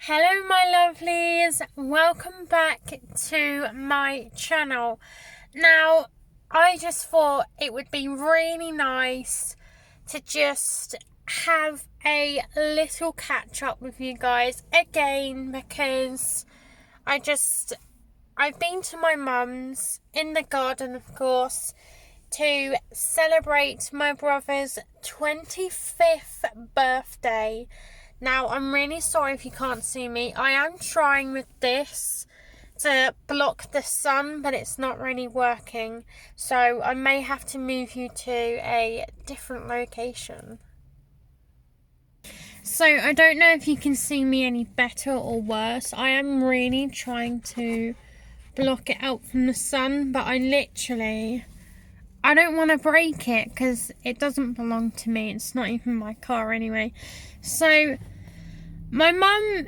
Hello my lovelies, welcome back to my channel. Now, I just thought it would be really nice to just have a little catch up with you guys again because I've been to my mum's in the garden, of course, to celebrate my brother's 25th birthday. Now, I'm really sorry if you can't see me. I am trying with this to block the sun, but it's not really working. So I may have to move you to a different location. So I don't know if you can see me any better or worse. I am really trying to block it out from the sun, but I don't want to break it because it doesn't belong to me. It's not even my car anyway. So my mum,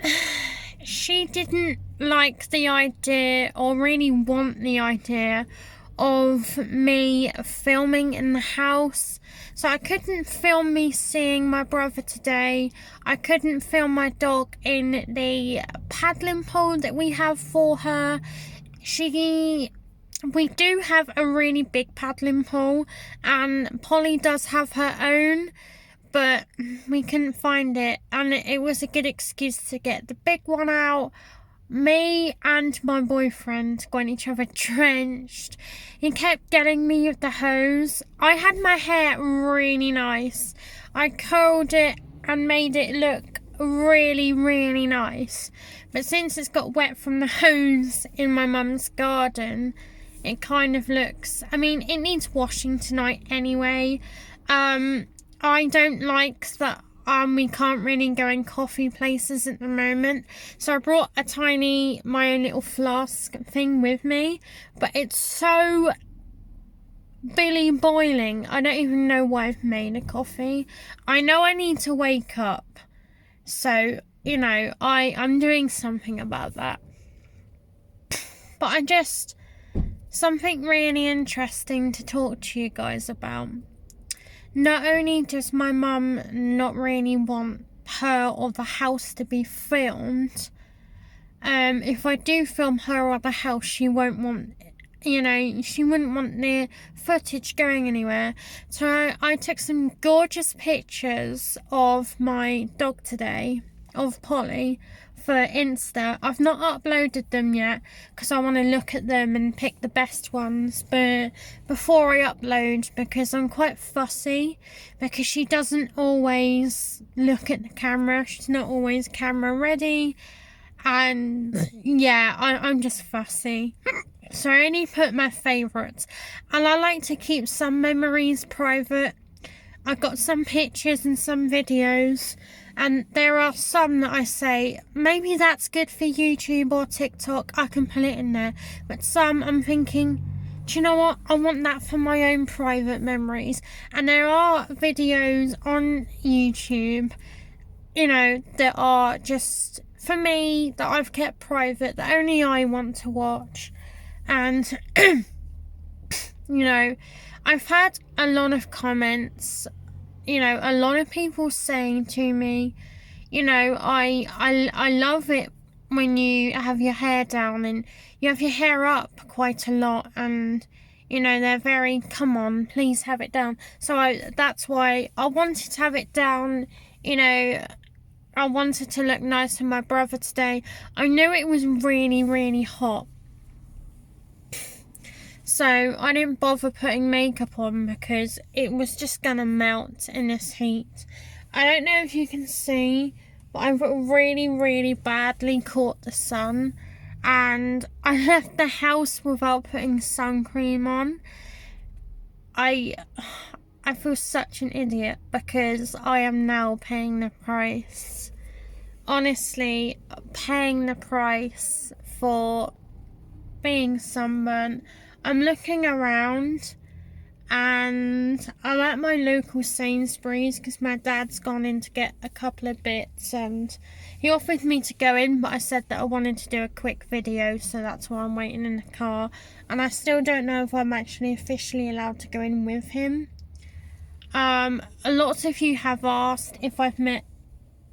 she didn't like the idea or really want the idea of me filming in the house. So I couldn't film me seeing my brother today. I couldn't film my dog in the paddling pool that we have for her. We do have a really big paddling pool, and Polly does have her own, but we couldn't find it, and it was a good excuse to get the big one out. Me and my boyfriend got each other drenched. He kept getting me with the hose. I had my hair really nice. I curled it and made it look really, really nice. But since it's got wet from the hose in my mum's garden, it kind of looks... I mean, it needs washing tonight anyway. I don't like that we can't really go in coffee places at the moment. So I brought my own little flask thing with me. But it's so billy boiling. I don't even know why I've made a coffee. I know I need to wake up. So, you know, I'm doing something about that. But something really interesting to talk to you guys about. Not only does my mum not really want her or the house to be filmed, if I do film her or the house, she won't want, she wouldn't want the footage going anywhere. So I took some gorgeous pictures of my dog today, of Polly, for Insta. I've not uploaded them yet because I want to look at them and pick the best ones, but before I upload, because I'm quite fussy, because she doesn't always look at the camera, she's not always camera ready, and yeah, I'm just fussy. So I only put my favourites, and I like to keep some memories private. I've got some pictures and some videos, and there are some that I say, maybe that's good for YouTube or TikTok, I can put it in there. But some I'm thinking, do you know what? I want that for my own private memories. And there are videos on YouTube, that are just for me, that I've kept private, that only I want to watch. And, I've had a lot of comments, a lot of people saying to me, I love it when you have your hair down and you have your hair up quite a lot, and they're very, come on, please have it down. So that's why I wanted to have it down. I wanted to look nice with my brother today. I knew it was really, really hot, so I didn't bother putting makeup on because it was just gonna melt in this heat. I don't know if you can see, but I've really, really badly caught the sun, and I left the house without putting sun cream on. I feel such an idiot because I am now paying the price. Honestly, paying the price for being sunburnt. I'm looking around, and I'm at my local Sainsbury's because my dad's gone in to get a couple of bits, and he offered me to go in, but I said that I wanted to do a quick video, so that's why I'm waiting in the car. And I still don't know if I'm actually officially allowed to go in with him. A lot of you have asked if I've met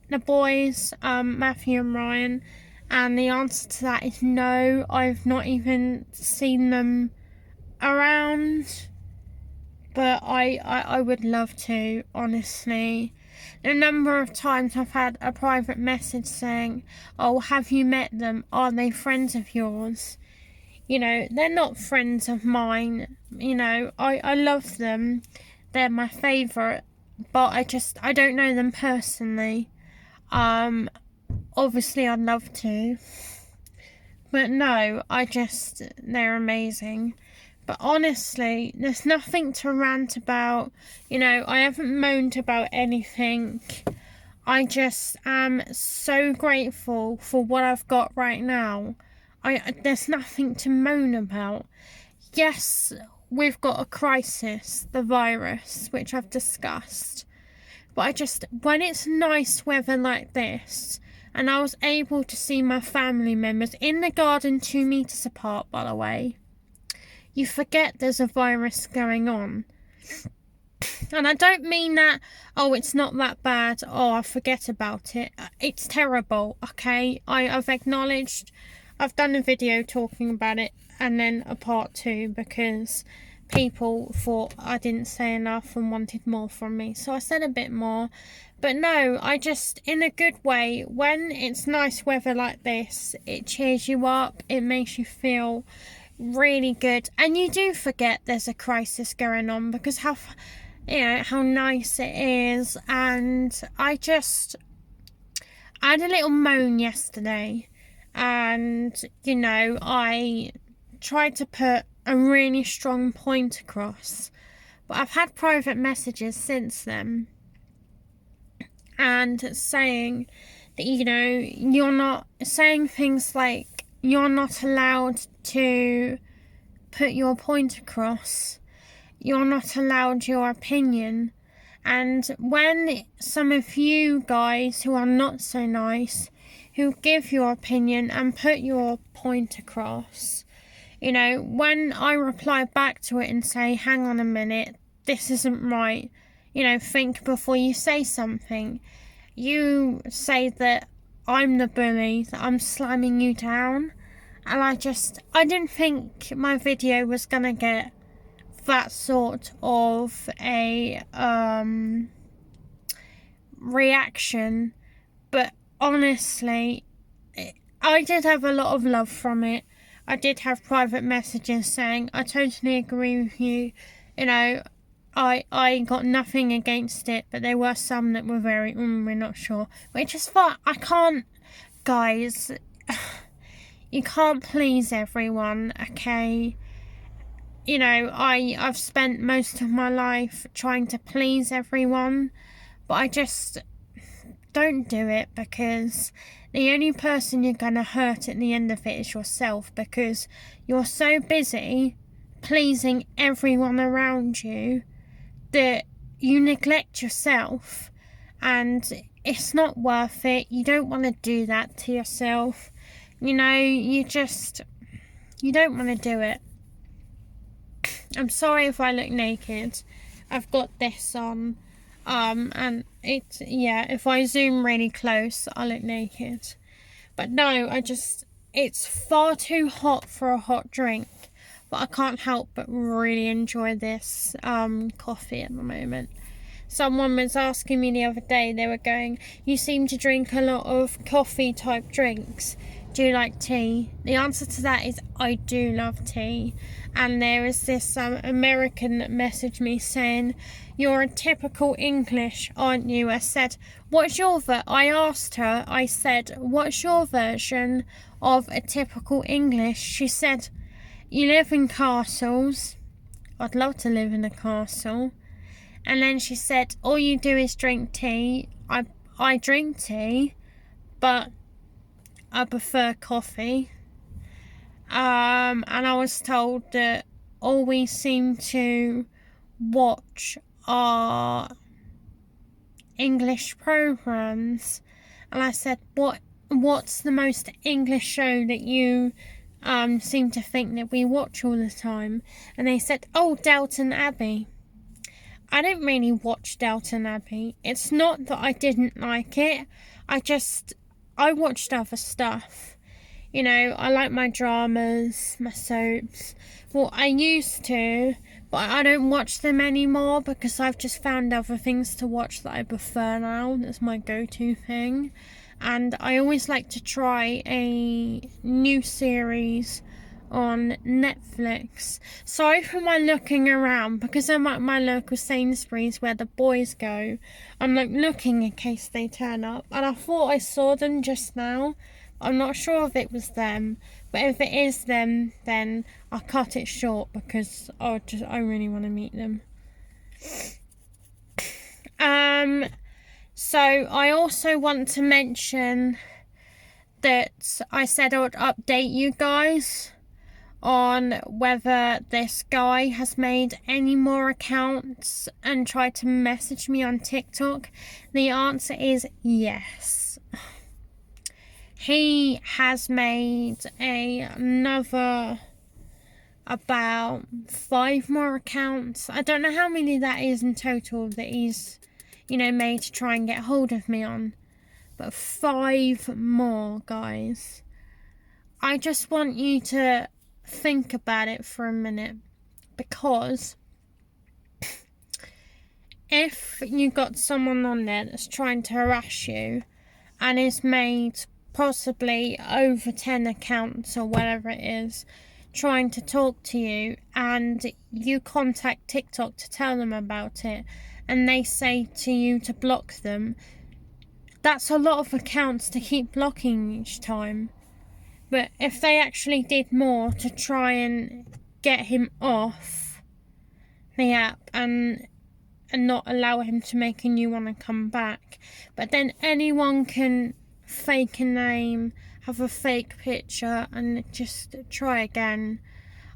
the boys, Matthew and Ryan? And the answer to that is no. I've not even seen them around, but I would love to, honestly. The number of times I've had a private message saying, oh, have you met them? Are they friends of yours? You know, they're not friends of mine. You know, I love them. They're my favourite, but I don't know them personally. Obviously I'd love to, but no, they're amazing. But honestly, there's nothing to rant about. You know, I haven't moaned about anything. I just am so grateful for what I've got right now. There's nothing to moan about. Yes, we've got a crisis, the virus, which I've discussed. But when it's nice weather like this, and I was able to see my family members in the garden 2 meters apart, by the way, you forget there's a virus going on. And I don't mean that, oh, it's not that bad, oh, I forget about it. It's terrible, okay? I've acknowledged, I've done a video talking about it, and then a part 2 because people thought I didn't say enough and wanted more from me. So I said a bit more. But no, in a good way, when it's nice weather like this, it cheers you up, it makes you feel really good, and you do forget there's a crisis going on because how nice it is. And I had a little moan yesterday, and you know, I tried to put a really strong point across, but I've had private messages since then and saying that, you know, you're not saying things like you're not allowed to put your point across, you're not allowed your opinion. And when some of you guys who are not so nice, who give your opinion and put your point across, you know, when I reply back to it and say, hang on a minute, this isn't right, you know, think before you say something, you say that I'm the bully, that I'm slamming you down. And I didn't think my video was gonna get that sort of a reaction. But honestly, I did have a lot of love from it. I did have private messages saying, I totally agree with you. You know, I got nothing against it, but there were some that were very, we're not sure. Which is fine. I can't, guys, you can't please everyone, okay? You know, I've spent most of my life trying to please everyone, but I just don't do it, because the only person you're going to hurt at the end of it is yourself, because you're so busy pleasing everyone around you that you neglect yourself, and it's not worth it. You don't want to do that to yourself. You know, you don't want to do it. I'm sorry if I look naked. I've got this on. And if I zoom really close, I look naked. But no, it's far too hot for a hot drink. But I can't help but really enjoy this coffee at the moment. Someone was asking me the other day, they were going, you seem to drink a lot of coffee type drinks. Do you like tea? The answer to that is I do love tea. And there is this American that messaged me saying, you're a typical English, aren't you? I said, I asked her, I said, what's your version of a typical English? She said, you live in castles. I'd love to live in a castle. And then she said, all you do is drink tea. I drink tea, but I prefer coffee. And I was told that all we seem to watch are English programs. And I said, what's the most English show that you seem to think that we watch all the time? And they said, oh, Downton Abbey. I don't really watch Downton Abbey. It's not that I didn't like it. I watched other stuff. You know, I like my dramas, my soaps. Well, I used to, but I don't watch them anymore because I've just found other things to watch that I prefer now. That's my go-to thing. And I always like to try a new series on Netflix. Sorry for my looking around, because I'm at my local Sainsbury's where the boys go. I'm like looking in case they turn up, and I thought I saw them just now. I'm not sure if it was them, but if it is them, then I'll cut it short because I really want to meet them. So I also want to mention that I said I would update you guys on whether this guy has made any more accounts and tried to message me on TikTok. The answer is yes. He has made another about 5 more accounts. I don't know how many that is in total that he's, made to try and get hold of me on. But 5 more, guys. I just want you to think about it for a minute, because if you got someone on there that's trying to harass you and has made possibly over 10 accounts or whatever it is trying to talk to you, and you contact TikTok to tell them about it and they say to you to block them, that's a lot of accounts to keep blocking each time. But if they actually did more to try and get him off the app and not allow him to make a new one and come back, but then anyone can fake a name, have a fake picture and just try again.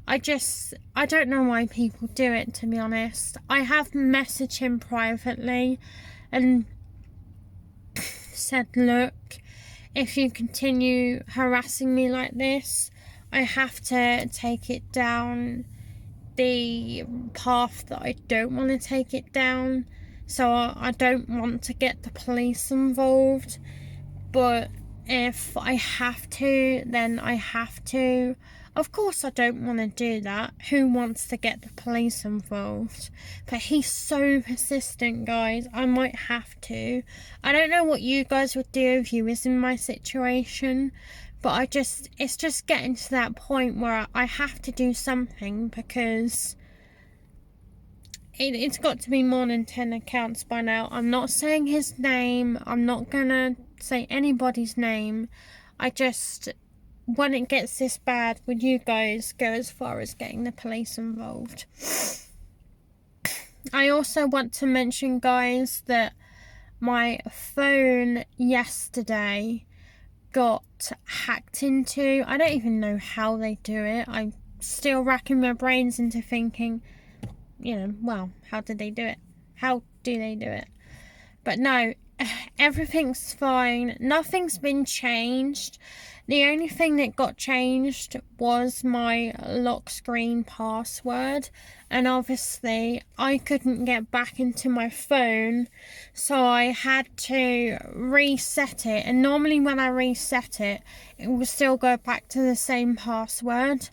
I don't know why people do it, to be honest. I have messaged him privately and said, look, if you continue harassing me like this, I have to take it down the path that I don't want to take it down. So I don't want to get the police involved. But if I have to, then I have to. Of course I don't want to do that. Who wants to get the police involved? But he's so persistent, guys. I might have to. I don't know what you guys would do if you was in my situation, but it's just getting to that point where I have to do something, because it's got to be more than 10 accounts by now. I'm not saying his name. I'm not gonna say anybody's name. When it gets this bad, would you guys go as far as getting the police involved? I also want to mention, guys, that my phone yesterday got hacked into. I don't even know how they do it. I'm still racking my brains into thinking, how did they do it? How do they do it? But no, everything's fine. Nothing's been changed. The only thing that got changed was my lock screen password, and obviously I couldn't get back into my phone, so I had to reset it. And normally when I reset it, it will still go back to the same password,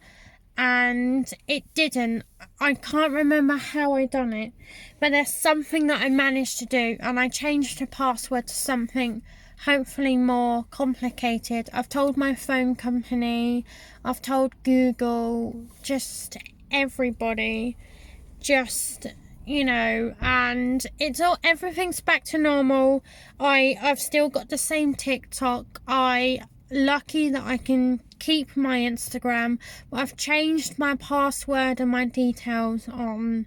and it didn't. I can't remember how I done it, but there's something that I managed to do, and I changed the password to something hopefully more complicated. I've told my phone company, I've told Google, just everybody, and everything's back to normal. I've still got the same TikTok. Lucky that I can keep my Instagram, but I've changed my password and my details on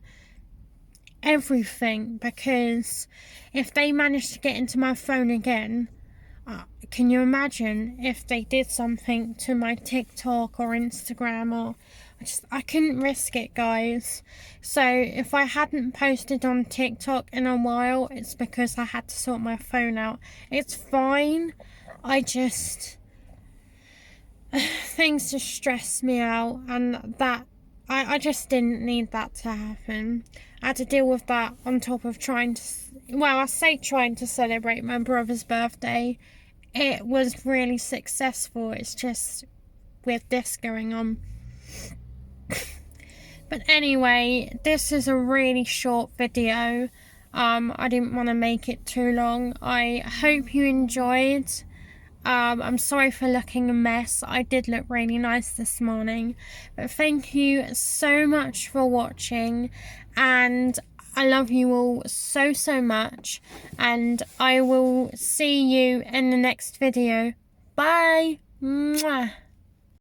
everything, because if they manage to get into my phone again, can you imagine if they did something to my TikTok or Instagram? Or I couldn't risk it, guys. So if I hadn't posted on TikTok in a while, it's because I had to sort my phone out. It's fine. Things just stress me out, and that I just didn't need that to happen. I had to deal with that on top of trying to celebrate my brother's birthday it was really successful. It's just with this going on. But anyway, this is a really short video. I didn't want to make it too long. I hope you enjoyed. I'm sorry for looking a mess. I did look really nice this morning. But thank you so much for watching. And I love you all so, so much. And I will see you in the next video. Bye. Mwah.